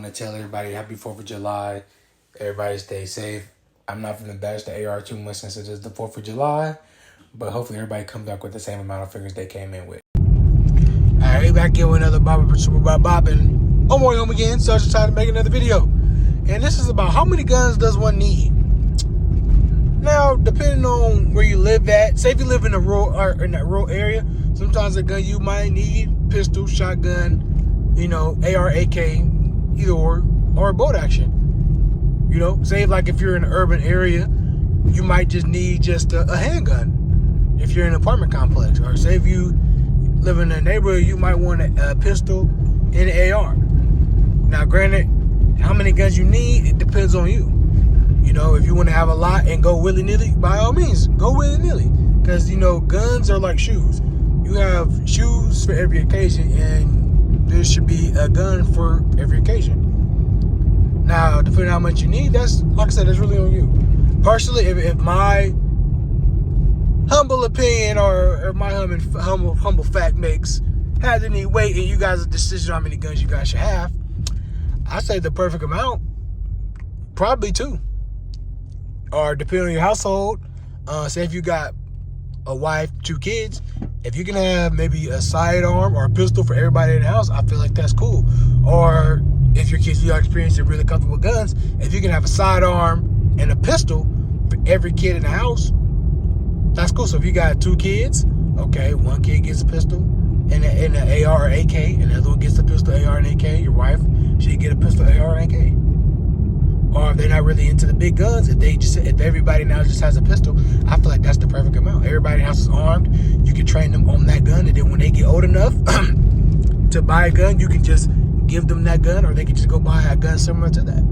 to tell everybody happy 4th of July. Everybody stay safe. I'm not going to bash the AR too much since it is the 4th of July, but hopefully everybody comes back with the same amount of figures they came in with. All right, back here with another Super Bob, and I'm home again, so I just tried to make another video. And this is about how many guns does one need? Now, depending on where you live at, say if you live in that rural area, sometimes a gun you might need, pistol, shotgun, AR, AK, either or bolt action. Say like if you're in an urban area, you might just need just a handgun if you're in an apartment complex. Or say if you live in a neighborhood, you might want a pistol and an AR. Now, granted, how many guns you need, it depends on you. If you want to have a lot and go willy-nilly, by all means, go willy-nilly. Because, guns are like shoes. You have shoes for every occasion, and there should be a gun for every occasion. Now, depending on how much you need, that's, like I said, that's really on you. Personally, if my humble opinion or my humble fact has any weight in you guys' decision on how many guns you guys should have, I say the perfect amount, probably 2. Or depending on your household, say if you got a wife, 2 kids, if you can have maybe a sidearm or a pistol for everybody in the house, I feel like that's cool. Or if your kids are experienced and really comfortable with guns, if you can have a sidearm and a pistol for every kid in the house, that's cool. So if you got 2 kids, okay, one kid gets a pistol and an AR or AK, and the other one gets a pistol, AR, and AK. Your wife, she get a pistol, AR, and AK. Or if they're not really into the big guns, if everybody now just has a pistol, I feel like that's the perfect amount. Everybody in the house is armed. You can train them on that gun, and then when they get old enough to buy a gun, you can just give them that gun, or they can just go buy a gun similar to that.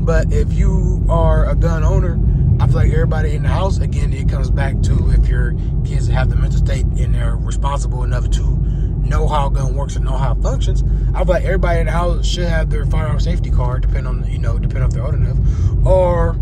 But if you are a gun owner, I feel like everybody in the house, again, it comes back to if your kids have the mental state and they're responsible enough to know how a gun works and know how it functions, I feel like everybody in the house should have their firearm safety card, depending on if they're old enough, or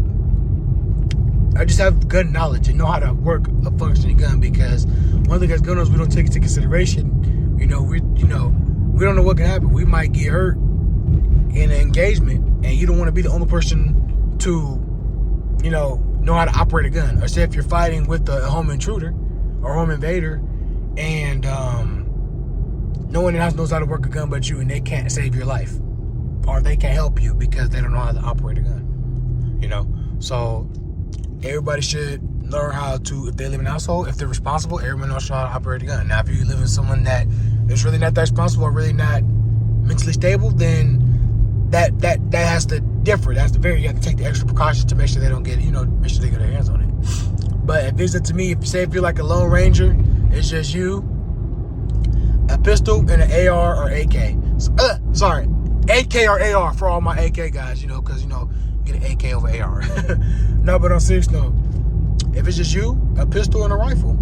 I just have gun knowledge and know how to work a functioning gun. Because one thing as gun owners we don't take into consideration, we don't know what can happen. We might get hurt in an engagement, and you don't want to be the only person to, know how to operate a gun. Or say if you're fighting with a home intruder or home invader, and no one in the house knows how to work a gun but you, and they can't save your life, or they can't help you because they don't know how to operate a gun. So everybody should learn how to, if they live in a household, if they're responsible, everyone knows how to operate a gun. Now, if you live with someone that is really not that responsible or really not mentally stable, then that has to differ. That's the you have to take the extra precautions to make sure they don't get, make sure they get their hands on it. But if it's up to me, if you're like a Lone Ranger, it's just you, a pistol, and an AR or AK. Sorry, AK or AR for all my AK guys, because, get an AK over AR. No, but on serious note, if it's just you, a pistol and a rifle,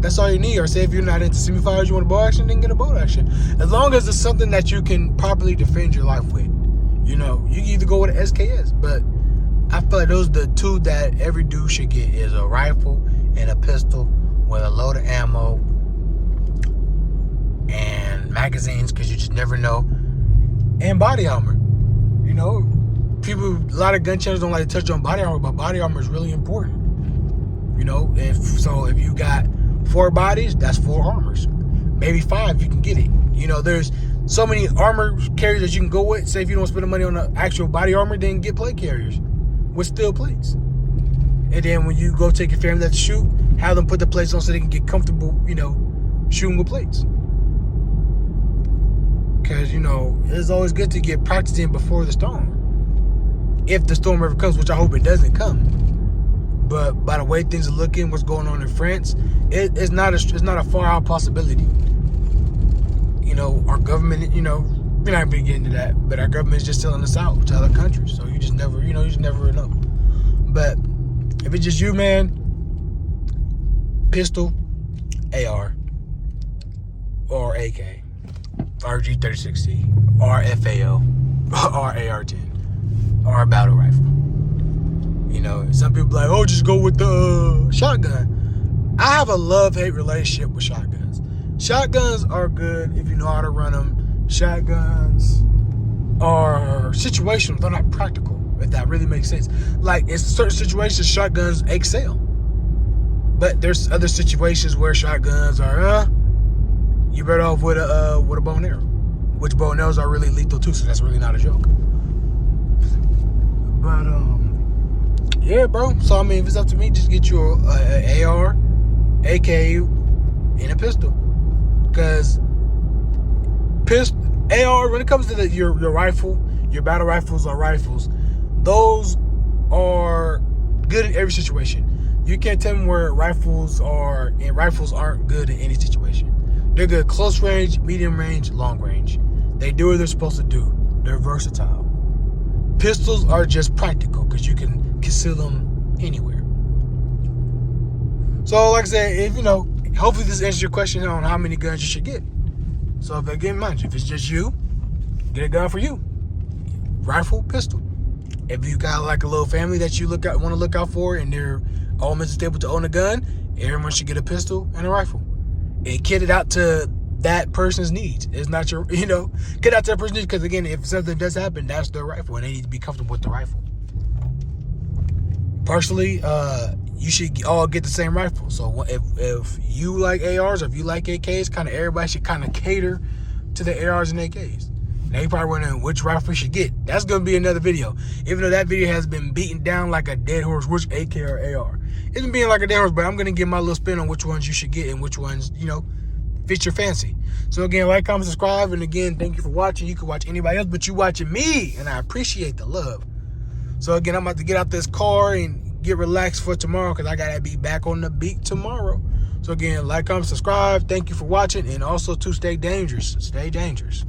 that's all you need. Or say if you're not into semi-fires, you want a bow action, then get a bow action. As long as it's something that you can properly defend your life with. You can either go with an SKS, but I feel like those are the 2 that every dude should get, is a rifle and a pistol with a load of ammo and magazines, because you just never know, and body armor. A lot of gun channels don't like to touch on body armor, but body armor is really important. If you got 4 bodies, that's 4 armors, maybe 5 you can get it. There's so many armor carriers that you can go with. Say if you don't spend the money on the actual body armor, then get plate carriers with steel plates. And then when you go take your family out to shoot, have them put the plates on so they can get comfortable, shooting with plates. Because, it's always good to get practice in before the storm. If the storm ever comes, which I hope it doesn't come. But by the way things are looking, what's going on in France, it's not a far out possibility. Our government, we're not going to get into that, but our government is just selling us out to other countries. So you just never, know. But if it's just you, man, pistol, AR, or AK, or G36C, or FAO, or AR-10, or a battle rifle. Some people like, oh, just go with the shotgun. I have a love-hate relationship with shotguns. Shotguns are good if you know how to run them. Shotguns are situational. They're not practical, if that really makes sense. Like, in certain situations, shotguns excel. But there's other situations where shotguns are, you better off with a bow and arrow. Which bow and arrows are really lethal too, so that's really not a joke. But, yeah, bro. So, I mean, if it's up to me, just get you a AR, AK, and a pistol. Because AR, when it comes to your rifle, your battle rifles or rifles, those are good in every situation. You can't tell me where rifles aren't good in any situation. They're good close range, medium range, long range. They do what they're supposed to do. They're versatile. Pistols are just practical because you can conceal them anywhere. So, like I said, hopefully this answers your question on how many guns you should get. So, again, mind you, if it's just you, get a gun for you. Rifle, pistol. If you got like a little family that you want to look out for, and they're all mentally stable to own a gun, everyone should get a pistol and a rifle. And kit it out to that person's needs. It's not your, kit out to that person's needs, because again, if something does happen, that's their rifle, and they need to be comfortable with the rifle. Personally, you should all get the same rifle. So if you like ARs or if you like AKs, kind of everybody should kind of cater to the ARs and AKs. Now you probably wondering which rifle you should get. That's going to be another video. Even though that video has been beaten down like a dead horse, which AK or AR. It's been being like a dead horse, but I'm going to give my little spin on which ones you should get and which ones, fit your fancy. So again, like, comment, subscribe, and again, thank you for watching. You can watch anybody else, but you watching me, and I appreciate the love. So again, I'm about to get out this car and get relaxed for tomorrow, because I got to be back on the beat tomorrow. So again, like, comment, subscribe. Thank you for watching, and also to stay dangerous. Stay dangerous.